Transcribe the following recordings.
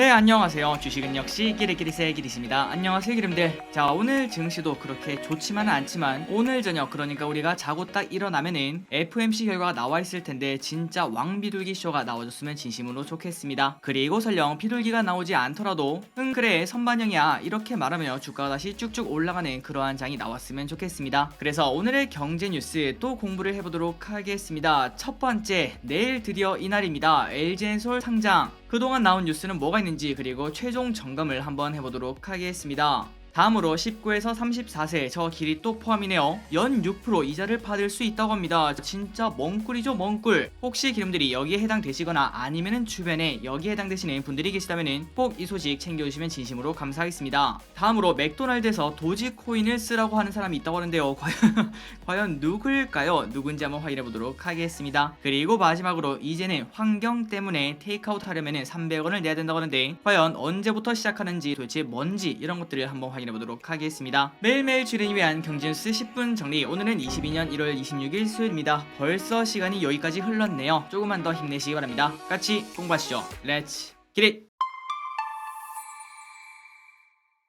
네, 안녕하세요. 주식은 역시 끼리끼리새 끼리십니다. 안녕하세요, 기름들. 자, 오늘 증시도 그렇게 좋지만은 않지만 오늘 저녁, 그러니까 우리가 자고 딱 일어나면은 FOMC 결과가 나와 있을 텐데 진짜 왕비둘기 쇼가 나와줬으면 진심으로 좋겠습니다. 그리고 설령 비둘기가 나오지 않더라도 그래 선반영이야 이렇게 말하며 주가가 다시 쭉쭉 올라가는 그러한 장이 나왔으면 좋겠습니다. 그래서 오늘의 경제 뉴스 또 공부를 해보도록 하겠습니다. 첫 번째, 내일 드디어 이날입니다. LG엔솔 상장. 그동안 나온 뉴스는 뭐가 있는지, 그리고 최종 점검을 한번 해보도록 하겠습니다. 다음으로 19에서 34세 저 길이 또 포함이네요. 연 6% 이자를 받을 수 있다고 합니다. 진짜 멍꿀이죠, 멍꿀. 혹시 기름들이 여기에 해당되시거나 아니면은 주변에 여기에 해당되시는 분들이 계시다면은 꼭 이 소식 챙겨주시면 진심으로 감사하겠습니다. 다음으로 맥도날드에서 도지코인을 쓰라고 하는 사람이 있다고 하는데요. 과연 누굴까요? 누군지 한번 확인해 보도록 하겠습니다. 그리고 마지막으로 이제는 환경 때문에 테이크아웃 하려면은 300원을 내야 된다고 하는데 과연 언제부터 시작하는지, 도대체 뭔지 이런 것들을 한번 확인해 보도록 하겠습니다. 매일매일 주를 위한 경제뉴스 10분 정리. 오늘은 22년 1월 26일 수요일입니다. 벌써 시간이 여기까지 흘렀네요. 조금만 더 힘내시기 바랍니다. 같이 공부하시죠. 렛츠 기릿!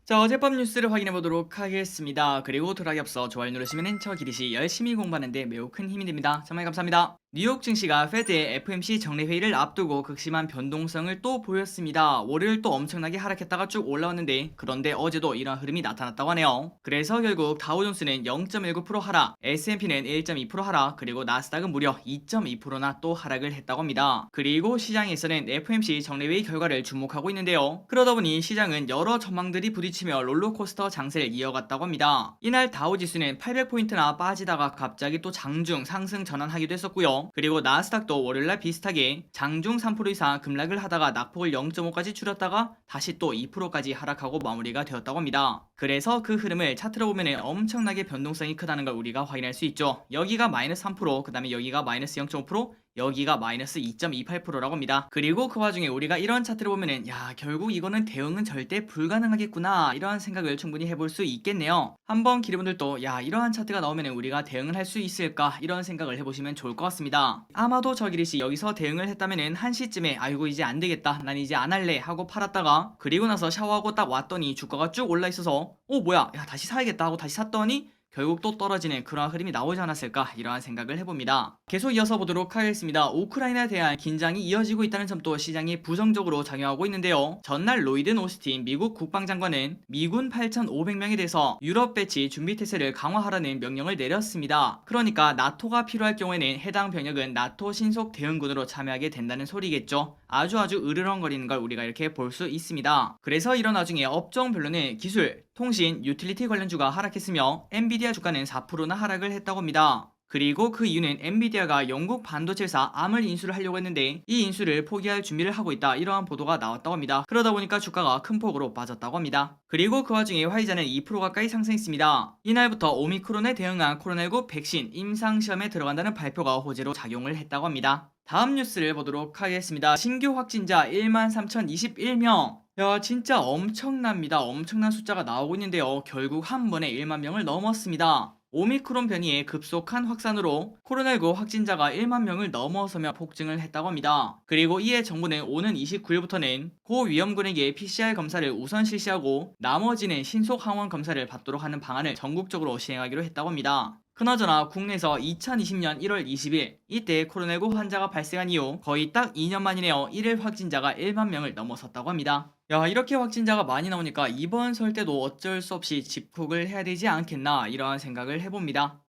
자, 어젯밤 뉴스를 확인해 보도록 하겠습니다. 그리고 들어가기 앞서 좋아요 누르시면 저 기릿이 열심히 공부하는데 매우 큰 힘이 됩니다. 정말 감사합니다. 뉴욕 증시가 페드의 FOMC 정례회의를 앞두고 극심한 변동성을 또 보였습니다. 월요일 또 엄청나게 하락했다가 쭉 올라왔는데, 그런데 어제도 이런 흐름이 나타났다고 하네요. 그래서 결국 다우존스는 0.19% 하락, S&P는 1.2% 하락, 그리고 나스닥은 무려 2.2%나 또 하락을 했다고 합니다. 그리고 시장에서는 FOMC 정례회의 결과를 주목하고 있는데요. 그러다 보니 시장은 여러 전망들이 부딪히며 롤러코스터 장세를 이어갔다고 합니다. 이날 다우지수는 800포인트나 빠지다가 갑자기 또 장중 상승 전환하기도 했었고요. 그리고 나스닥도 월요일날 비슷하게 장중 3% 이상 급락을 하다가 낙폭을 0.5까지 줄였다가 다시 또 2%까지 하락하고 마무리가 되었다고 합니다. 그래서 그 흐름을 차트로 보면 엄청나게 변동성이 크다는 걸 우리가 확인할 수 있죠. 여기가 마이너스 3%, 그 다음에 여기가 마이너스 0.5%, 여기가 마이너스 2.28%라고 합니다. 그리고 그 와중에 우리가 이런 차트를 보면은 결국 이거는 대응은 절대 불가능하겠구나 이러한 생각을 충분히 해볼 수 있겠네요. 한번 기름분들도 이러한 차트가 나오면은 우리가 대응을 할 수 있을까 이런 생각을 해보시면 좋을 것 같습니다. 아마도 저 기릿이 여기서 대응을 했다면은 1시쯤에 아이고 이제 안 되겠다, 난 이제 안 할래 하고 팔았다가 그리고 나서 샤워하고 딱 왔더니 주가가 쭉 올라 있어서 뭐야 다시 사야겠다 하고 다시 샀더니 결국 또 떨어지는 그런 흐름이 나오지 않았을까 이러한 생각을 해봅니다. 계속 이어서 보도록 하겠습니다. 우크라이나에 대한 긴장이 이어지고 있다는 점도 시장이 부정적으로 작용하고 있는데요. 전날 로이드 오스틴 미국 국방장관은 미군 8,500명에 대해서 유럽 배치 준비 태세를 강화하라는 명령을 내렸습니다. 그러니까 나토가 필요할 경우에는 해당 병력은 나토 신속 대응군으로 참여하게 된다는 소리겠죠. 아주 으르렁거리는 걸 우리가 이렇게 볼 수 있습니다. 그래서 이런 와중에 업종별로는 기술, 통신, 유틸리티 관련주가 하락했으며 엔비디아 주가는 4%나 하락을 했다고 합니다. 그리고 그 이유는 엔비디아가 영국 반도체사 암을 인수를 하려고 했는데 이 인수를 포기할 준비를 하고 있다 이러한 보도가 나왔다고 합니다. 그러다 보니까 주가가 큰 폭으로 빠졌다고 합니다. 그리고 그 와중에 화이자는 2% 가까이 상승했습니다. 이날부터 오미크론에 대응한 코로나19 백신 임상시험에 들어간다는 발표가 호재로 작용을 했다고 합니다. 다음 뉴스를 보도록 하겠습니다. 신규 확진자 13,021명. 진짜 엄청납니다. 엄청난 숫자가 나오고 있는데요. 결국 한 번에 1만 명을 넘었습니다. 오미크론 변이의 급속한 확산으로 코로나19 확진자가 1만 명을 넘어서며 폭증을 했다고 합니다. 그리고 이에 정부는 오는 29일부터는 고위험군에게 PCR 검사를 우선 실시하고 나머지는 신속 항원 검사를 받도록 하는 방안을 전국적으로 시행하기로 했다고 합니다. 그나저나 국내에서 2020년 1월 20일 이때 코로나19 환자가 발생한 이후 거의 딱 2년 만이네요. 1일 확진자가 1만 명을 넘어섰다고 합니다. 이렇게 확진자가 많이 나오니까 이번 설 때도 어쩔 수 없이 집콕을 해야 되지 않겠나 이러한 생각을 해봅니다.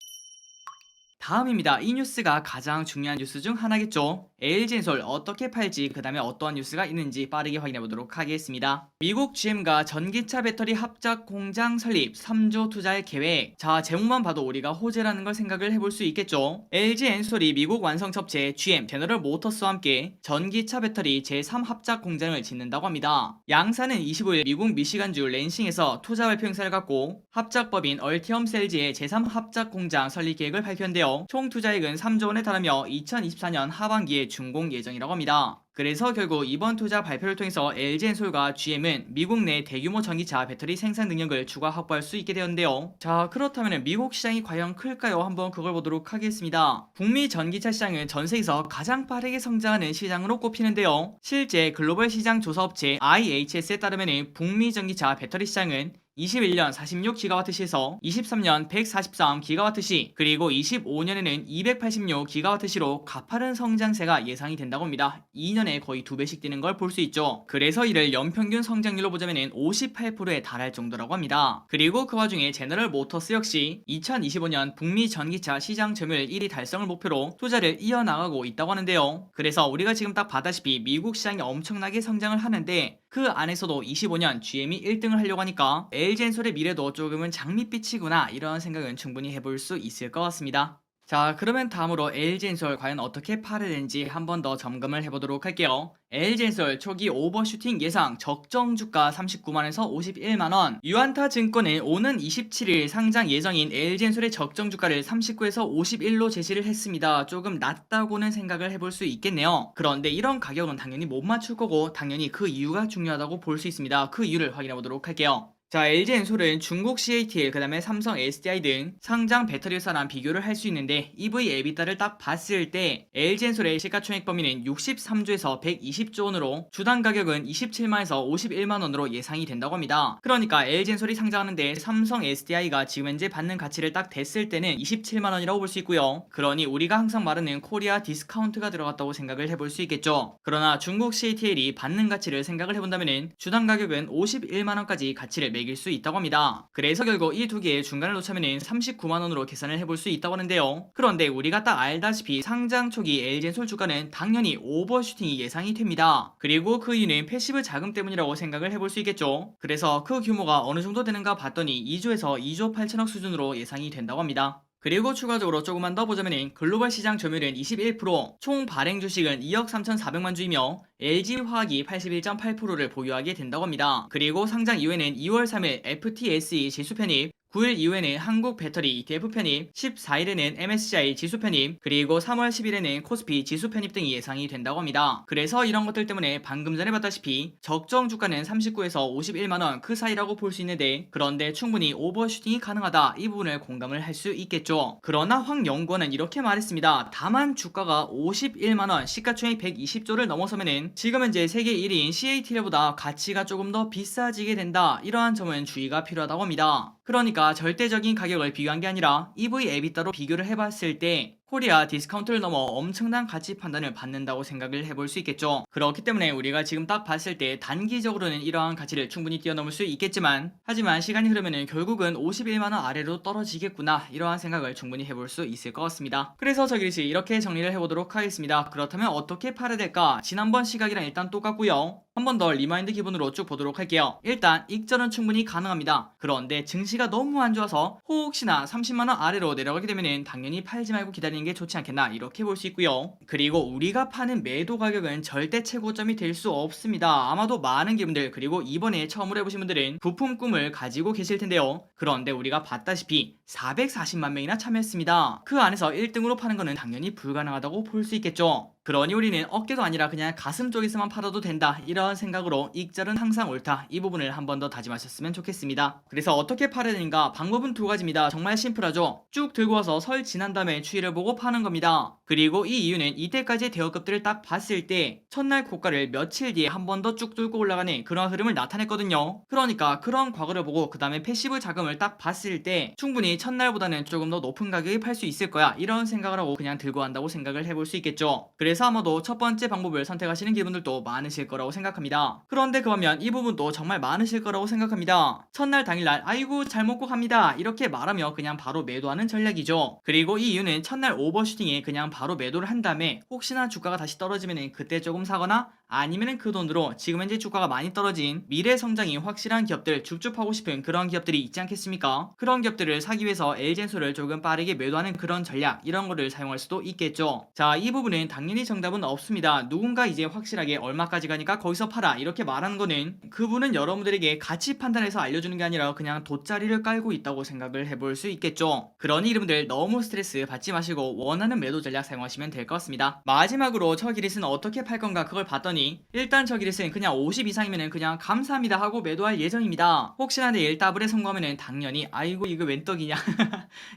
다음입니다. 이 뉴스가 가장 중요한 뉴스 중 하나겠죠. LG엔솔 어떻게 팔지, 그 다음에 어떠한 뉴스가 있는지 빠르게 확인해 보도록 하겠습니다. 미국 GM과 전기차 배터리 합작 공장 설립 3조 투자의 계획. 자, 제목만 봐도 우리가 호재라는 걸 생각을 해볼 수 있겠죠. LG엔솔이 미국 완성업체 GM 제너럴 모터스와 함께 전기차 배터리 제3 합작 공장을 짓는다고 합니다. 양사는 25일 미국 미시간주 랜싱에서 투자 발표 행사를 갖고 합작법인 얼티엄 셀즈의 제3 합작 공장 설립 계획을 발표한대요. 있는데요. 총 투자액은 3조 원에 달하며 2024년 하반기에 준공 예정이라고 합니다. 그래서 결국 이번 투자 발표를 통해서 LG엔솔과 GM은 미국 내 대규모 전기차 배터리 생산 능력을 추가 확보할 수 있게 되었는데요. 자, 그렇다면 미국 시장이 과연 클까요? 한번 그걸 보도록 하겠습니다. 북미 전기차 시장은 전 세계에서 가장 빠르게 성장하는 시장으로 꼽히는데요. 실제 글로벌 시장 조사 업체 IHS에 따르면 북미 전기차 배터리 시장은 21년 46GW시에서 23년 143GW시 그리고 25년에는 286GW시로 가파른 성장세가 예상이 된다고 합니다. 2년에 거의 2배씩 뛰는 걸 볼 수 있죠. 그래서 이를 연평균 성장률로 보자면 58%에 달할 정도라고 합니다. 그리고 그 와중에 제너럴 모터스 역시 2025년 북미 전기차 시장 점유율 1위 달성을 목표로 투자를 이어나가고 있다고 하는데요. 그래서 우리가 지금 딱 봤다시피 미국 시장이 엄청나게 성장을 하는데 그 안에서도 25년 GM이 1등을 하려고 하니까 LG엔솔의 미래도 조금은 장밋빛이구나 이런 생각은 충분히 해볼 수 있을 것 같습니다. 자, 그러면 다음으로 LG엔솔 과연 어떻게 팔아야 되는지 한 번 더 점검을 해보도록 할게요. LG엔솔 초기 오버슈팅 예상 적정 주가 39만에서 51만원. 유안타 증권은 오는 27일 상장 예정인 LG엔솔의 적정 주가를 39에서 51로 제시를 했습니다. 조금 낮다고는 생각을 해볼 수 있겠네요. 그런데 이런 가격은 당연히 못 맞출 거고 당연히 그 이유가 중요하다고 볼 수 있습니다. 그 이유를 확인해 보도록 할게요. 자, LG엔솔은 중국 CATL, 그 다음에 삼성 SDI 등 상장 배터리 회사랑 비교를 할 수 있는데 EV 에비타를 딱 봤을 때 LG엔솔의 시가총액 범위는 63조에서 120조 원으로 주당 가격은 27만에서 51만원으로 예상이 된다고 합니다. 그러니까 LG엔솔이 상장하는데 삼성 SDI가 지금 현재 받는 가치를 딱 댔을 때는 27만원이라고 볼 수 있고요. 그러니 우리가 항상 말하는 코리아 디스카운트가 들어갔다고 생각을 해볼 수 있겠죠. 그러나 중국 CATL이 받는 가치를 생각을 해본다면 주당 가격은 51만원까지 가치를 매길 수 있다고 합니다. 그래서 결국 이 두 개의 중간을 놓자면 39만원으로 계산을 해볼 수 있다고 하는데요. 그런데 우리가 딱 알다시피 상장 초기 LG엔솔 주가는 당연히 오버슈팅이 예상이 됩니다. 그리고 그 이유는 패시브 자금 때문이라고 생각을 해볼 수 있겠죠. 그래서 그 규모가 어느 정도 되는가 봤더니 2조에서 2조 8천억 수준으로 예상이 된다고 합니다. 그리고 추가적으로 조금만 더 보자면 글로벌 시장 점유율은 21%, 총 발행 주식은 2억 3,400만 주이며 LG화학이 81.8%를 보유하게 된다고 합니다. 그리고 상장 이후에는 2월 3일 FTSE 지수 편입, 9일 이후에는 한국 배터리 ETF 편입, 14일에는 MSCI 지수 편입, 그리고 3월 10일에는 코스피 지수 편입 등이 예상이 된다고 합니다. 그래서 이런 것들 때문에 방금 전에 봤다시피 적정 주가는 39에서 51만원 그 사이라고 볼 수 있는데 그런데 충분히 오버슈팅이 가능하다 이 부분을 공감을 할 수 있겠죠. 그러나 황 연구원은 이렇게 말했습니다. 다만 주가가 51만원, 시가총액 120조를 넘어서면은 지금 현재 세계 1위인 CATL보다 가치가 조금 더 비싸지게 된다. 이러한 점은 주의가 필요하다고 합니다. 그러니까 절대적인 가격을 비교한 게 아니라 EV 에비타로 비교를 해봤을 때 코리아 디스카운트를 넘어 엄청난 가치 판단을 받는다고 생각을 해볼 수 있겠죠. 그렇기 때문에 우리가 지금 딱 봤을 때 단기적으로는 이러한 가치를 충분히 뛰어넘을 수 있겠지만 하지만 시간이 흐르면 결국은 51만원 아래로 떨어지겠구나 이러한 생각을 충분히 해볼 수 있을 것 같습니다. 그래서 저기리시 이렇게 정리를 해보도록 하겠습니다. 그렇다면 어떻게 팔아야 될까? 지난번 시각이랑 일단 똑같고요. 한 번 더 리마인드 기본으로 쭉 보도록 할게요. 일단 익절은 충분히 가능합니다. 그런데 증시가 너무 안 좋아서 혹시나 30만원 아래로 내려가게 되면 당연히 팔지 말고 기다리는 게 좋지 않겠나 이렇게 볼 수 있고요. 그리고 우리가 파는 매도 가격은 절대 최고점이 될 수 없습니다. 아마도 많은 기분들 그리고 이번에 처음으로 해보신 분들은 부품 꿈을 가지고 계실 텐데요. 그런데 우리가 봤다시피 440만 명이나 참여했습니다. 그 안에서 1등으로 파는 거는 당연히 불가능하다고 볼 수 있겠죠. 그러니 우리는 어깨도 아니라 그냥 가슴 쪽에서만 팔아도 된다 이런 생각으로 익절은 항상 옳다 이 부분을 한 번 더 다짐하셨으면 좋겠습니다. 그래서 어떻게 팔아야 되는가? 방법은 두 가지입니다. 정말 심플하죠. 쭉 들고 와서 설 지난 다음에 추이를 보고 파는 겁니다. 그리고 이 이유는 이때까지의 대여급들을 딱 봤을 때 첫날 고가를 며칠 뒤에 한 번 더 쭉 뚫고 올라가는 그런 흐름을 나타냈거든요. 그러니까 그런 과거를 보고 그 다음에 패시브 자금을 딱 봤을 때 충분히 첫날보다는 조금 더 높은 가격에 팔 수 있을 거야 이런 생각을 하고 그냥 들고 간다고 생각을 해볼 수 있겠죠. 그래서 아마도 첫 번째 방법을 선택하시는 기분들도 많으실 거라고 생각합니다. 그런데 그러면 이 부분도 정말 많으실 거라고 생각합니다. 첫날 당일날 아이고 잘 먹고 갑니다 이렇게 말하며 그냥 바로 매도하는 전략이죠. 그리고 이 이유는 첫날 오버슈팅에 그냥 바로 매도를 한 다음에 혹시나 주가가 다시 떨어지면 그때 조금 사거나 아니면은 그 돈으로 지금 현재 주가가 많이 떨어진 미래 성장이 확실한 기업들 줍줍하고 싶은 그런 기업들이 있지 않겠습니까? 그런 기업들을 사기 위해서 LG엔솔을 조금 빠르게 매도하는 그런 전략 이런 거를 사용할 수도 있겠죠. 자, 이 부분은 당연히 정답은 없습니다. 누군가 이제 확실하게 얼마까지 가니까 거기서 팔아 이렇게 말하는 거는 그분은 여러분들에게 가치 판단해서 알려주는 게 아니라 그냥 돗자리를 깔고 있다고 생각을 해볼 수 있겠죠. 그러니 여러분들 너무 스트레스 받지 마시고 원하는 매도 전략 사용하시면 될 것 같습니다. 마지막으로 저 기릿은 어떻게 팔 건가 그걸 봤더니 일단 저 기릿은 그냥 50 이상이면은 그냥 감사합니다 하고 매도할 예정입니다. 혹시나 내일 더블에 성공하면은 당연히 아이고 이거 웬 떡이냐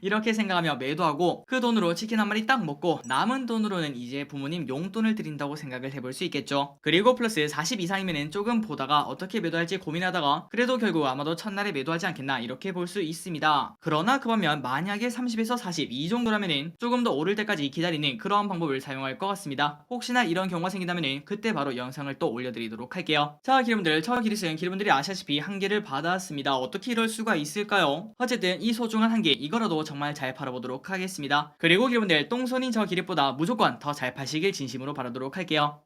이렇게 생각하며 매도하고 그 돈으로 치킨 한 마리 딱 먹고 남은 돈으로는 이제 부모님 용돈을 드린다고 생각을 해볼 수 있겠죠. 그리고 플러스 40 이상이면은 조금 보다가 어떻게 매도할지 고민하다가 그래도 결국 아마도 첫날에 매도하지 않겠나 이렇게 볼 수 있습니다. 그러나 그 반면 만약에 30에서 40 이 정도라면은 조금 더 오를 때까지 기다리는 그러한 방법을 사용할 것 같습니다. 혹시나 이런 경우가 생긴다면은 그때 바로 영상을 또 올려드리도록 할게요. 자, 기름들 저 기릿은 기름들이 아시다시피 한 개를 받았습니다. 어떻게 이럴 수가 있을까요? 어쨌든 이 소중한 한 개 이거라도 정말 잘 팔아보도록 하겠습니다. 그리고 기름들 똥손인 저 기릿보다 무조건 더 잘 파시길 진심으로 바라도록 할게요.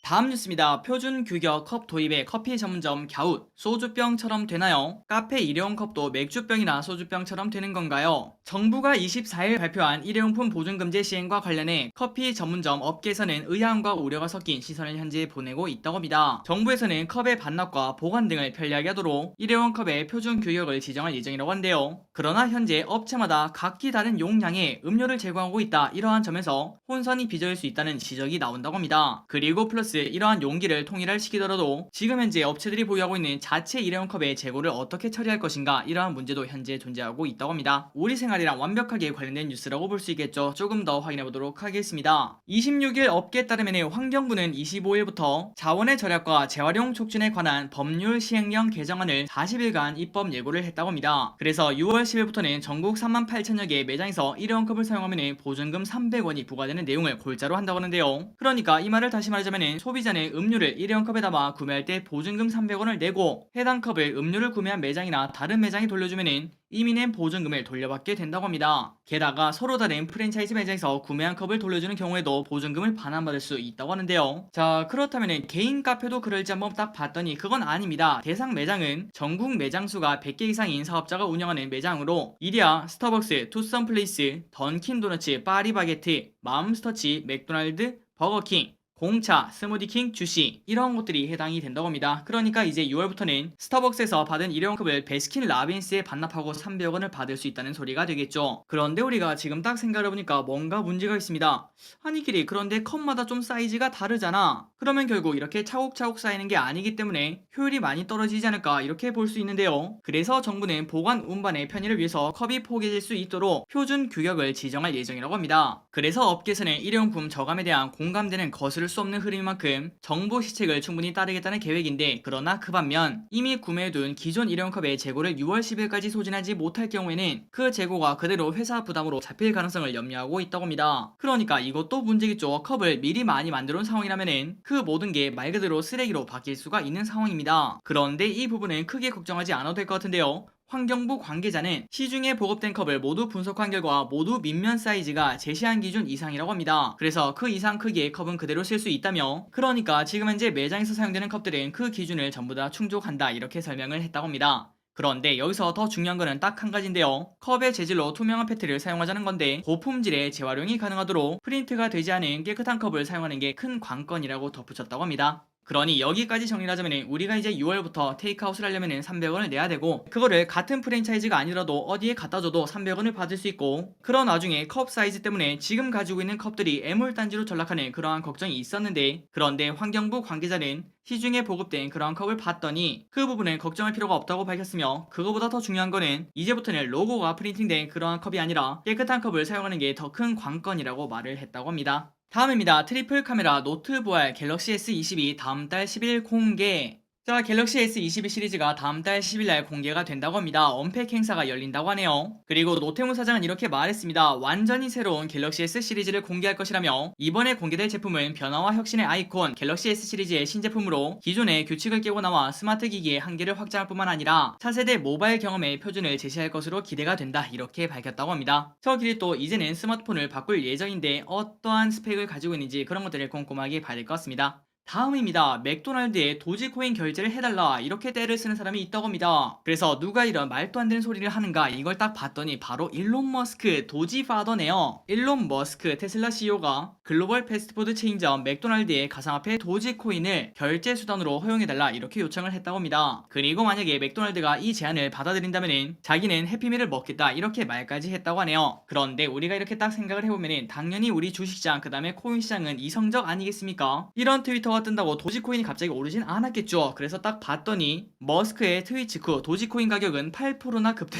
다음 뉴스입니다. 표준 규격 컵 도입에 커피 전문점 갸웃, 소주병처럼 되나요? 카페 일회용 컵도 맥주병이나 소주병처럼 되는 건가요? 정부가 24일 발표한 일회용품 보증금제 시행과 관련해 커피 전문점 업계에서는 의아함과 우려가 섞인 시선을 현재 보내고 있다고 합니다. 정부에서는 컵의 반납과 보관 등을 편리하게 하도록 일회용 컵의 표준 규격을 지정할 예정이라고 한데요. 그러나 현재 업체마다 각기 다른 용량의 음료를 제공하고 있다. 이러한 점에서 혼선이 빚어질 수 있다는 지적이 나온다고 합니다. 그리고 플러스 이러한 용기를 통일시키더라도 지금 현재 업체들이 보유하고 있는 자체 일회용 컵의 재고를 어떻게 처리할 것인가 이러한 문제도 현재 존재하고 있다고 합니다. 우리 생활이랑 완벽하게 관련된 뉴스라고 볼 수 있겠죠. 조금 더 확인해 보도록 하겠습니다. 26일 업계에 따르면 환경부는 25일부터 자원의 절약과 재활용 촉진에 관한 법률 시행령 개정안을 40일간 입법 예고를 했다고 합니다. 그래서 6월 10일부터는 전국 38,000여 개 매장에서 일회용 컵을 사용하면 보증금 300원이 부과되는 내용을 골자로 한다고 하는데요. 그러니까 이 말을 다시 말하자면 소비자는 음료를 일회용 컵에 담아 구매할 때 보증금 300원을 내고 해당 컵을 음료를 구매한 매장이나 다른 매장이 돌려주면 이미 낸 보증금을 돌려받게 된다고 합니다. 게다가 서로 다른 프랜차이즈 매장에서 구매한 컵을 돌려주는 경우에도 보증금을 반환받을 수 있다고 하는데요. 자, 그렇다면 개인 카페도 그럴지 한번 딱 봤더니 그건 아닙니다. 대상 매장은 전국 매장 수가 100개 이상인 사업자가 운영하는 매장으로 이디야, 스타벅스, 투썸플레이스, 던킨도너츠, 파리바게트, 맘스터치, 맥도날드, 버거킹, 공차, 스무디킹, 주시 이런 것들이 해당이 된다고 합니다. 그러니까 이제 6월부터는 스타벅스에서 받은 일회용컵을 베스킨 라빈스에 반납하고 300원을 받을 수 있다는 소리가 되겠죠. 그런데 우리가 지금 딱 생각해보니까 뭔가 문제가 있습니다. 아니 길이 그런데 컵마다 좀 사이즈가 다르잖아. 그러면 결국 이렇게 차곡차곡 쌓이는 게 아니기 때문에 효율이 많이 떨어지지 않을까 이렇게 볼 수 있는데요. 그래서 정부는 보관 운반의 편의를 위해서 컵이 포개질 수 있도록 표준 규격을 지정할 예정이라고 합니다. 그래서 업계에서는 일회용품 저감에 대한 공감되는 거스를 수 없는 흐름인 만큼 정부 시책을 충분히 따르겠다는 계획인데 그러나 그 반면 이미 구매해둔 기존 일회용컵의 재고를 6월 10일까지 소진하지 못할 경우에는 그 재고가 그대로 회사 부담으로 잡힐 가능성을 염려하고 있다고 합니다. 그러니까 이것도 문제겠죠. 컵을 미리 많이 만들어 온 상황이라면은 그 모든 게 말 그대로 쓰레기로 바뀔 수가 있는 상황입니다. 그런데 이 부분은 크게 걱정하지 않아도 될 것 같은데요. 환경부 관계자는 시중에 보급된 컵을 모두 분석한 결과 모두 밑면 사이즈가 제시한 기준 이상이라고 합니다. 그래서 그 이상 크기의 컵은 그대로 쓸 수 있다며 그러니까 지금 현재 매장에서 사용되는 컵들은 그 기준을 전부 다 충족한다 이렇게 설명을 했다고 합니다. 그런데 여기서 더 중요한 거는 딱 한 가지인데요. 컵의 재질로 투명한 페트를 사용하자는 건데 고품질의 재활용이 가능하도록 프린트가 되지 않은 깨끗한 컵을 사용하는 게 큰 관건이라고 덧붙였다고 합니다. 그러니 여기까지 정리를 하자면 우리가 이제 6월부터 테이크아웃을 하려면 300원을 내야 되고 그거를 같은 프랜차이즈가 아니라도 어디에 갖다 줘도 300원을 받을 수 있고 그런 와중에 컵 사이즈 때문에 지금 가지고 있는 컵들이 애물단지로 전락하는 그러한 걱정이 있었는데 그런데 환경부 관계자는 시중에 보급된 그러한 컵을 봤더니 그 부분은 걱정할 필요가 없다고 밝혔으며 그거보다 더 중요한 거는 이제부터는 로고가 프린팅된 그러한 컵이 아니라 깨끗한 컵을 사용하는 게 더 큰 관건이라고 말을 했다고 합니다. 다음입니다. 트리플 카메라 노트 보알 갤럭시 S22 다음 달 10일 공개. 자, 갤럭시 S22 시리즈가 다음 달 10일날 공개가 된다고 합니다. 언팩 행사가 열린다고 하네요. 그리고 노태우 사장은 이렇게 말했습니다. 완전히 새로운 갤럭시 S 시리즈를 공개할 것이라며 이번에 공개될 제품은 변화와 혁신의 아이콘 갤럭시 S 시리즈의 신제품으로 기존의 규칙을 깨고 나와 스마트 기기의 한계를 확장할 뿐만 아니라 차세대 모바일 경험의 표준을 제시할 것으로 기대가 된다 이렇게 밝혔다고 합니다. 저 길이 또 이제는 스마트폰을 바꿀 예정인데 어떠한 스펙을 가지고 있는지 그런 것들을 꼼꼼하게 봐야 될 것 같습니다. 다음입니다. 맥도날드에 도지코인 결제를 해달라 이렇게 떼를 쓰는 사람이 있다고 합니다. 그래서 누가 이런 말도 안 되는 소리를 하는가 이걸 딱 봤더니 바로 일론 머스크 도지파더네요. 일론 머스크 테슬라 CEO가 글로벌 패스트푸드 체인점 맥도날드의 가상화폐 도지코인을 결제 수단으로 허용해달라 이렇게 요청을 했다고 합니다. 그리고 만약에 맥도날드가 이 제안을 받아들인다면 자기는 해피밀을 먹겠다 이렇게 말까지 했다고 하네요. 그런데 우리가 이렇게 딱 생각을 해보면 당연히 우리 주식시장 그 다음에 코인 시장은 이성적 아니겠습니까? 이런 트위터가 뜬다고 도지코인이 갑자기 오르진 않았겠죠. 그래서 딱 봤더니 머스크의 트윗 직후 도지코인 가격은 8%나 급등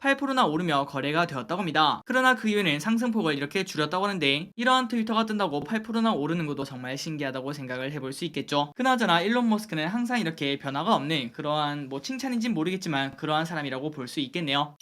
8%나 오르며 거래가 되었다고 합니다. 그러나 그 이후에는 상승폭을 이렇게 줄였다고 하는데 이런 트위터가 뜬다고 8%나 오르는 것도 정말 신기하다고 생각을 해볼 수 있겠죠. 그나저나 일론 머스크는 항상 이렇게 변화가 없는 그러한 뭐 칭찬인지는 모르겠지만 그러한 사람이라고 볼 수 있겠네요.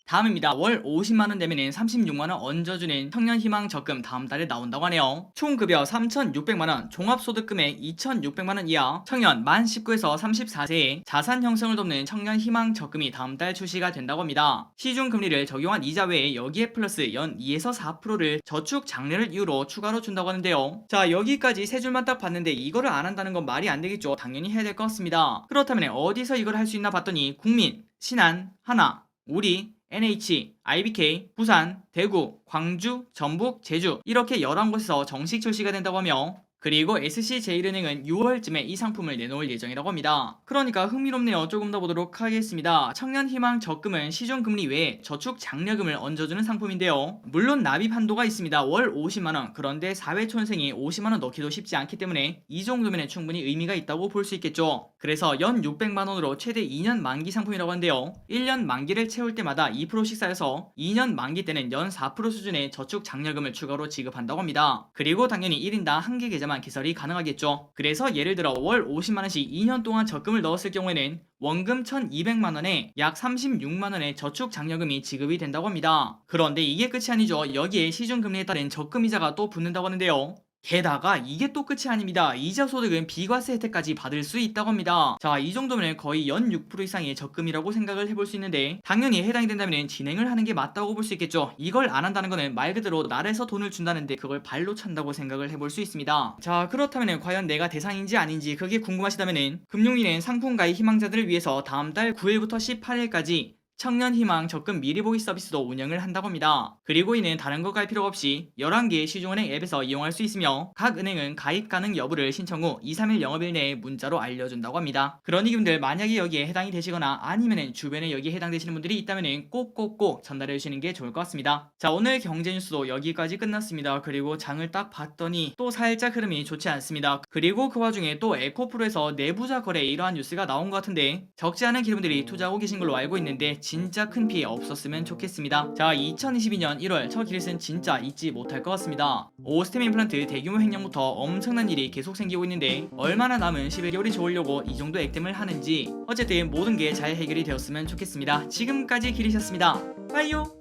다음입니다. 월 50만원 되면 36만원 얹어주는 청년희망 적금 다음 달에 나온다고 하네요. 총급여 3,600만원, 종합소득금액 2,600만원 이하, 청년 만 19에서 34세에 자산 형성을 돕는 청년희망 적금이 다음 달 출시가 된다고 합니다. 시중금리를 적용한 이자 외에 여기에 플러스 연 2에서 4%를 저축 장려를 이유로 추가로 준다고 하는데요. 자, 여기까지 세 줄만 딱 봤는데 이거를 안 한다는 건 말이 안 되겠죠. 당연히 해야 될 것 같습니다. 그렇다면 어디서 이걸 할 수 있나 봤더니 국민, 신한, 하나, 우리, NH, IBK, 부산, 대구, 광주, 전북, 제주 이렇게 11곳에서 정식 출시가 된다고 하며 그리고 SC제일은행은 6월쯤에 이 상품을 내놓을 예정이라고 합니다. 그러니까 흥미롭네요. 조금 더 보도록 하겠습니다. 청년희망 적금은 시중금리 외에 저축 장려금을 얹어주는 상품인데요. 물론 납입 한도가 있습니다. 월 50만원. 그런데 사회초년생이 50만원 넣기도 쉽지 않기 때문에 이 정도면 충분히 의미가 있다고 볼 수 있겠죠. 그래서 연 600만원으로 최대 2년 만기 상품이라고 하는데요. 1년 만기를 채울 때마다 2%씩 쌓여서 2년 만기 때는 연 4% 수준의 저축 장려금을 추가로 지급한다고 합니다. 그리고 당연히 1인당 한 개 계좌만 개설이 가능하겠죠. 그래서 예를 들어 월 50만원씩 2년 동안 적금을 넣었을 경우에는 원금 1,200만원에 약 36만원의 저축 장려금이 지급이 된다고 합니다. 그런데 이게 끝이 아니죠. 여기에 시중금리에 따른 적금이자가 또 붙는다고 하는데요. 게다가 이게 또 끝이 아닙니다. 이자 소득은 비과세 혜택까지 받을 수 있다고 합니다. 자, 이 정도면 거의 연 6% 이상의 적금이라고 생각을 해볼 수 있는데 당연히 해당이 된다면 진행을 하는 게 맞다고 볼 수 있겠죠. 이걸 안 한다는 거는 말 그대로 나라에서 돈을 준다는데 그걸 발로 찬다고 생각을 해볼 수 있습니다. 자, 그렇다면 과연 내가 대상인지 아닌지 그게 궁금하시다면 금융위는 상품 가입 희망자들을 위해서 다음 달 9일부터 18일까지 청년희망 적금 미리 보기 서비스도 운영을 한다고 합니다. 그리고 이는 다른 거 갈 필요가 없이 11개의 시중은행 앱에서 이용할 수 있으며 각 은행은 가입 가능 여부를 신청 후 2-3일 영업일 내에 문자로 알려준다고 합니다. 그러니 분들 만약에 여기에 해당이 되시거나 아니면 주변에 여기에 해당되시는 분들이 있다면 꼭꼭꼭 전달해 주시는 게 좋을 것 같습니다. 자, 오늘 경제 뉴스도 여기까지 끝났습니다. 그리고 장을 딱 봤더니 또 살짝 흐름이 좋지 않습니다. 그리고 그 와중에 또 에코프로에서 내부자 거래 이러한 뉴스가 나온 것 같은데 적지 않은 기름들이 투자하고 계신 걸로 알고 있는데 진짜 큰 피해 없었으면 좋겠습니다. 자, 2022년 1월 첫 기릿은 진짜 잊지 못할 것 같습니다. 오스템 임플란트 대규모 횡령부터 엄청난 일이 계속 생기고 있는데 얼마나 남은 11개월이 좋으려고 이 정도 액땜을 하는지 어쨌든 모든 게 잘 해결이 되었으면 좋겠습니다. 지금까지 기릿이었습니다. 빠이요.